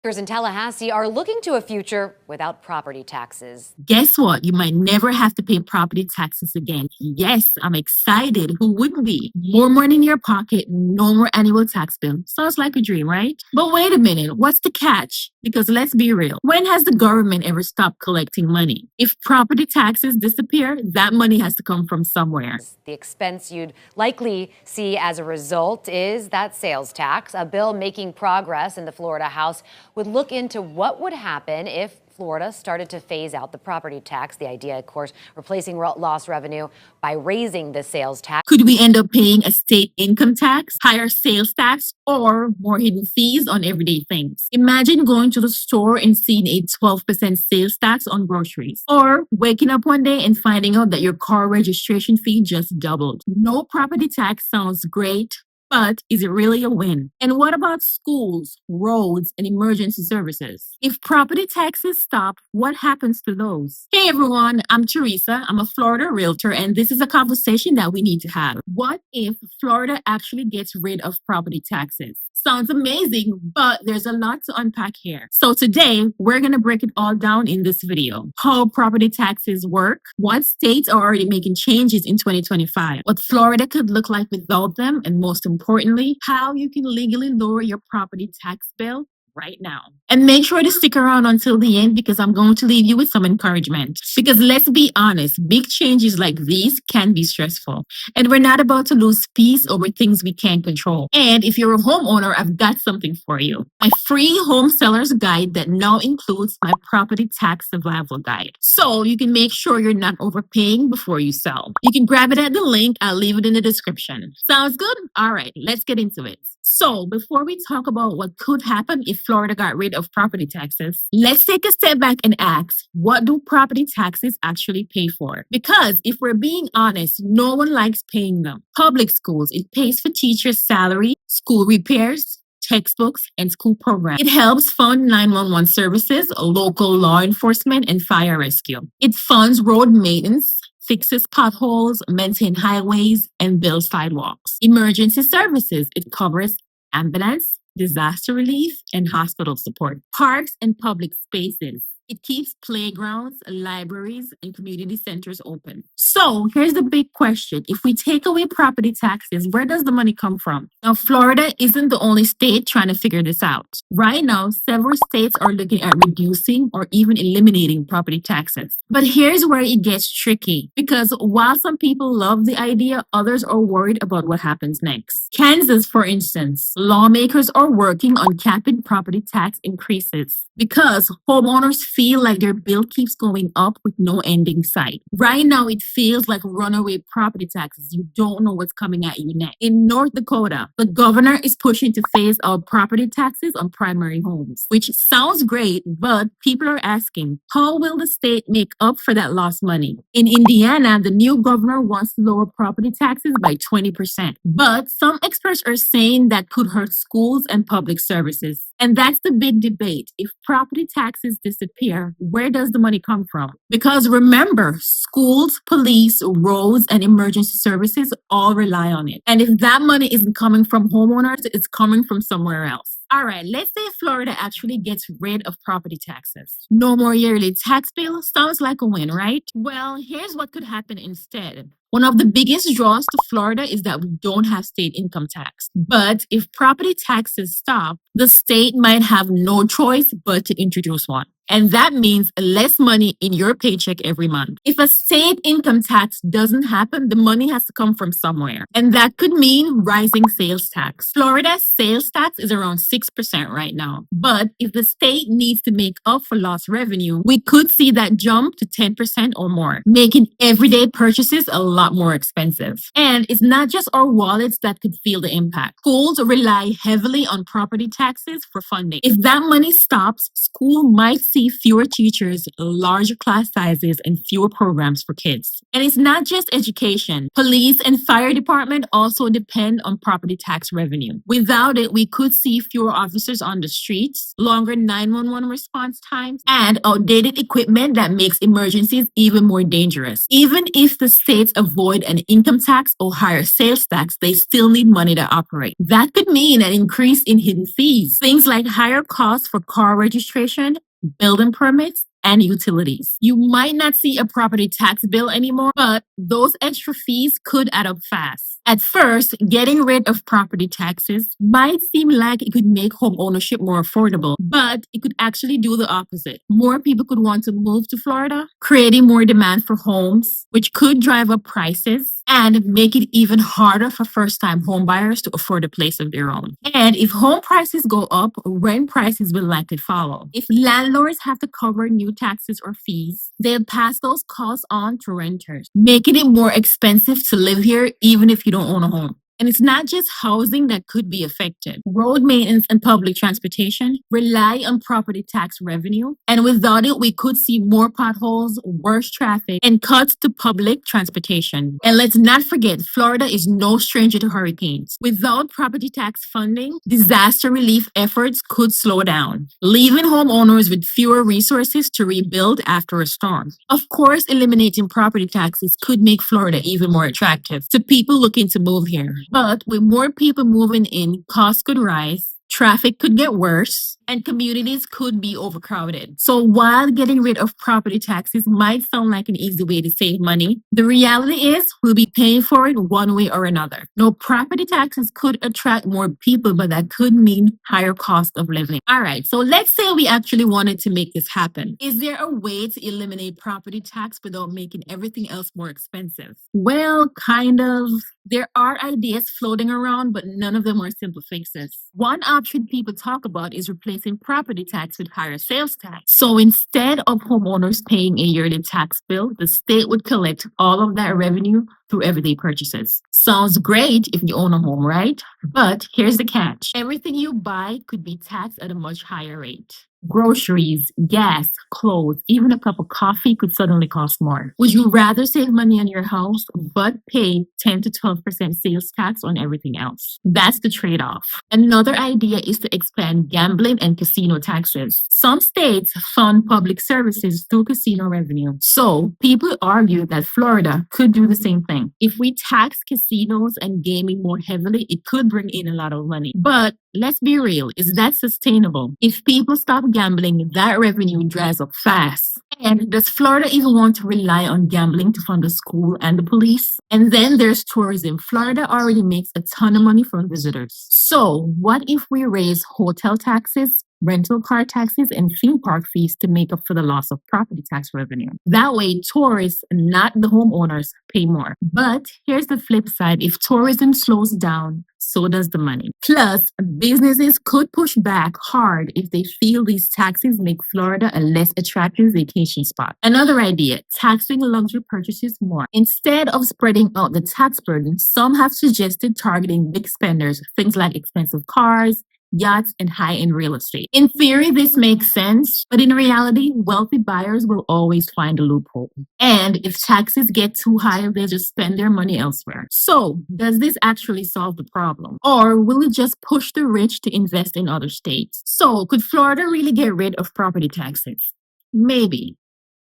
In Tallahassee are looking to a future without property taxes. Guess what? You might never have to pay property taxes again. Yes, I'm excited. Who wouldn't be? More money in your pocket, no more annual tax bill. Sounds like a dream, right? But wait a minute, what's the catch? Because let's be real. When has the government ever stopped collecting money? If property taxes disappear, that money has to come from somewhere. The expense you'd likely see as a result is that sales tax. A bill making progress in the Florida House would look into what would happen if Florida started to phase out the property tax. The idea, of course, replacing lost revenue by raising the sales tax. Could we end up paying a state income tax, higher sales tax, or more hidden fees on everyday things? Imagine going to the store and seeing a 12% sales tax on groceries, or waking up one day and finding out that your car registration fee just doubled. No property tax sounds great, but is it really a win? And what about schools, roads, and emergency services? If property taxes stop, what happens to those? Hey everyone, I'm Teresa. I'm a Florida Realtor, and this is a conversation that we need to have. What if Florida actually gets rid of property taxes? Sounds amazing, but there's a lot to unpack here. So today, we're going to break it all down in this video. How property taxes work, what states are already making changes in 2025, what Florida could look like without them, and most importantly, how you can legally lower your property tax bill right now. And make sure to stick around until the end because I'm going to leave you with some encouragement. Because let's be honest, big changes like these can be stressful. And we're not about to lose peace over things we can't control. And if you're a homeowner, I've got something for you. My free home seller's guide that now includes my property tax survival guide. So you can make sure you're not overpaying before you sell. You can grab it at the link. I'll leave it in the description. Sounds good? All right, let's get into it. So before we talk about what could happen if Florida got rid of property taxes, let's take a step back and ask, what do property taxes actually pay for? Because if we're being honest, no one likes paying them. Public schools, it pays for teachers' salary, school repairs, textbooks, and school programs. It helps fund 911 services, local law enforcement, and fire rescue. It funds road maintenance, fixes potholes, maintains highways, and builds sidewalks. Emergency services, it covers ambulance, disaster relief, and hospital support. Parks and public spaces, it keeps playgrounds, libraries, and community centers open. So here's the big question. If we take away property taxes, where does the money come from? Now, Florida isn't the only state trying to figure this out. Right now, several states are looking at reducing or even eliminating property taxes. But here's where it gets tricky because while some people love the idea, others are worried about what happens next. Kansas, for instance, lawmakers are working on capping property tax increases because homeowners feel like their bill keeps going up with no end in sight. Right now, it feels like runaway property taxes. You don't know what's coming at you next. In North Dakota, the governor is pushing to phase out property taxes on primary homes, which sounds great, but people are asking, how will the state make up for that lost money? In Indiana, the new governor wants to lower property taxes by 20%. But some experts are saying that could hurt schools and public services. And that's the big debate. If property taxes disappear, where does the money come from? Because remember, schools, police, roads, and emergency services all rely on it. And if that money isn't coming from homeowners, it's coming from somewhere else. All right, let's say Florida actually gets rid of property taxes. No more yearly tax bill. Sounds like a win, right? Well, here's what could happen instead. One of the biggest draws to Florida is that we don't have state income tax. But if property taxes stop, the state might have no choice but to introduce one. And that means less money in your paycheck every month. If a state income tax doesn't happen, the money has to come from somewhere. And that could mean rising sales tax. Florida's sales tax is around 6% right now. But if the state needs to make up for lost revenue, we could see that jump to 10% or more, making everyday purchases a lot more expensive. And it's not just our wallets that could feel the impact. Schools rely heavily on property taxes for funding. If that money stops, school might see see fewer teachers, larger class sizes, and fewer programs for kids. And it's not just education. Police and fire department also depend on property tax revenue. Without it, we could see fewer officers on the streets, longer 911 response times, and outdated equipment that makes emergencies even more dangerous. Even if the states avoid an income tax or higher sales tax, they still need money to operate. That could mean an increase in hidden fees, things like higher costs for car registration, building permits, and utilities. You might not see a property tax bill anymore, but those extra fees could add up fast. At first, getting rid of property taxes might seem like it could make home ownership more affordable, but it could actually do the opposite. More people could want to move to Florida, creating more demand for homes, which could drive up prices and make it even harder for first-time home buyers to afford a place of their own. And if home prices go up, rent prices will likely follow. If landlords have to cover new taxes or fees, they'll pass those costs on to renters, making it more expensive to live here even if you don't own a home. And it's not just housing that could be affected. Road maintenance and public transportation rely on property tax revenue. And without it, we could see more potholes, worse traffic, and cuts to public transportation. And let's not forget, Florida is no stranger to hurricanes. Without property tax funding, disaster relief efforts could slow down, leaving homeowners with fewer resources to rebuild after a storm. Of course, eliminating property taxes could make Florida even more attractive to people looking to move here. But with more people moving in, costs could rise, traffic could get worse, and communities could be overcrowded. So while getting rid of property taxes might sound like an easy way to save money, the reality is we'll be paying for it one way or another. No, property taxes could attract more people, but that could mean higher cost of living. All right, so let's say we actually wanted to make this happen. Is there a way to eliminate property tax without making everything else more expensive? Well, kind of. There are ideas floating around, but none of them are simple fixes. One option people talk about is replacing property tax with higher sales tax. So instead of homeowners paying a yearly tax bill, the state would collect all of that revenue through everyday purchases. Sounds great if you own a home, right? But here's the catch. Everything you buy could be taxed at a much higher rate. Groceries, gas, clothes, even a cup of coffee could suddenly cost more. Would you rather save money on your house but pay 10 to 12% sales tax on everything else? That's the trade-off. Another idea is to expand gambling and casino taxes. Some states fund public services through casino revenue. So people argue that Florida could do the same thing. If we tax casinos and gaming more heavily, it could bring in a lot of money. But let's be real, is that sustainable? If people stop gambling, that revenue dries up fast. And does Florida even want to rely on gambling to fund the school and the police? And then there's tourism. Florida already makes a ton of money from visitors. So what if we raise hotel taxes, rental car taxes, and theme park fees to make up for the loss of property tax revenue? That way, tourists, not the homeowners, pay more. But here's the flip side. If tourism slows down, so does the money. Plus, businesses could push back hard if they feel these taxes make Florida a less attractive vacation spot. Another idea, taxing luxury purchases more. Instead of spreading out the tax burden, some have suggested targeting big spenders, things like expensive cars, yachts, and high-end real estate. In theory, this makes sense, but in reality, wealthy buyers will always find a loophole. And if taxes get too high, they'll just spend their money elsewhere. So, does this actually solve the problem? Or will it just push the rich to invest in other states? So, could Florida really get rid of property taxes? Maybe.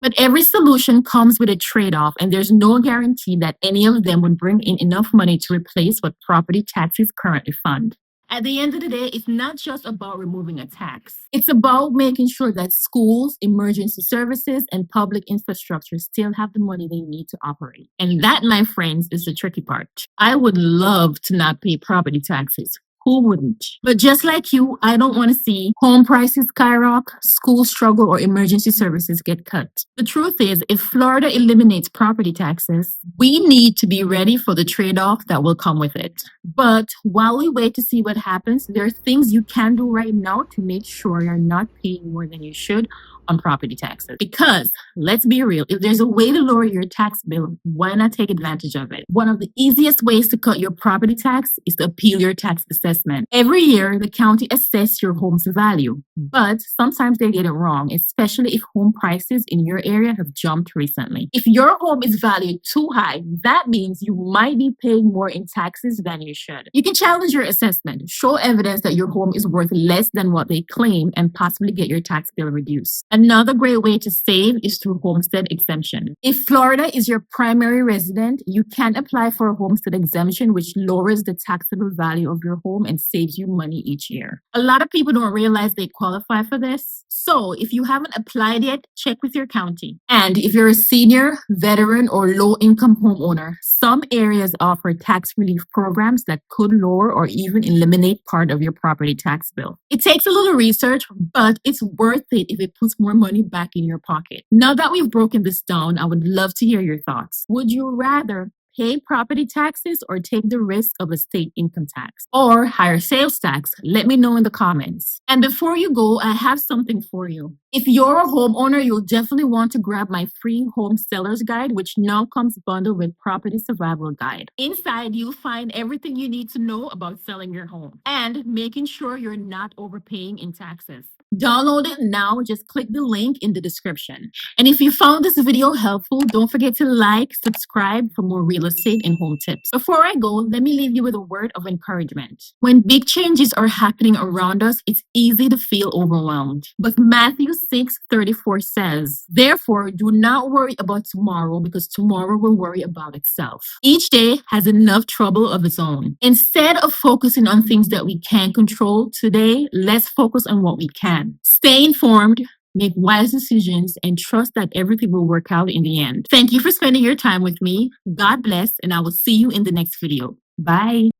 But every solution comes with a trade-off, and there's no guarantee that any of them would bring in enough money to replace what property taxes currently fund. At the end of the day, it's not just about removing a tax. It's about making sure that schools, emergency services, and public infrastructure still have the money they need to operate. And that, my friends, is the tricky part. I would love to not pay property taxes. Who wouldn't? But just like you, I don't want to see home prices skyrocket, schools struggle, or emergency services get cut. The truth is, if Florida eliminates property taxes, we need to be ready for the trade-off that will come with it. But while we wait to see what happens, there are things you can do right now to make sure you're not paying more than you should on property taxes. Because, let's be real, if there's a way to lower your tax bill, why not take advantage of it? One of the easiest ways to cut your property tax is to appeal your tax assessment assessment. Every year, the county assesses your home's value, but sometimes they get it wrong, especially if home prices in your area have jumped recently. If your home is valued too high, that means you might be paying more in taxes than you should. You can challenge your assessment, show evidence that your home is worth less than what they claim, and possibly get your tax bill reduced. Another great way to save is through homestead exemption. If Florida is your primary resident, you can apply for a homestead exemption, which lowers the taxable value of your home and saves you money each year. A lot of people don't realize they qualify for this. So if you haven't applied yet, check with your county. And if you're a senior, veteran, or low-income homeowner, some areas offer tax relief programs that could lower or even eliminate part of your property tax bill. It takes a little research, but it's worth it if it puts more money back in your pocket. Now that we've broken this down, I would love to hear your thoughts. Would you rather pay property taxes or take the risk of a state income tax or higher sales tax? Let me know in the comments. And before you go, I have something for you. If you're a homeowner, you'll definitely want to grab my free home seller's guide, which now comes bundled with property survival guide. Inside, you'll find everything you need to know about selling your home and making sure you're not overpaying in taxes. Download it now. Just click the link in the description. And if you found this video helpful, don't forget to like, subscribe for more real estate and home tips. Before I go, let me leave you with a word of encouragement. When big changes are happening around us, it's easy to feel overwhelmed. But Matthew 6:34 says, "Therefore, do not worry about tomorrow, because tomorrow will worry about itself." Each day has enough trouble of its own. Instead of focusing on things that we can't control today, let's focus on what we can. Stay informed, make wise decisions, and trust that everything will work out in the end. Thank you for spending your time with me. God bless, and I will see you in the next video. Bye.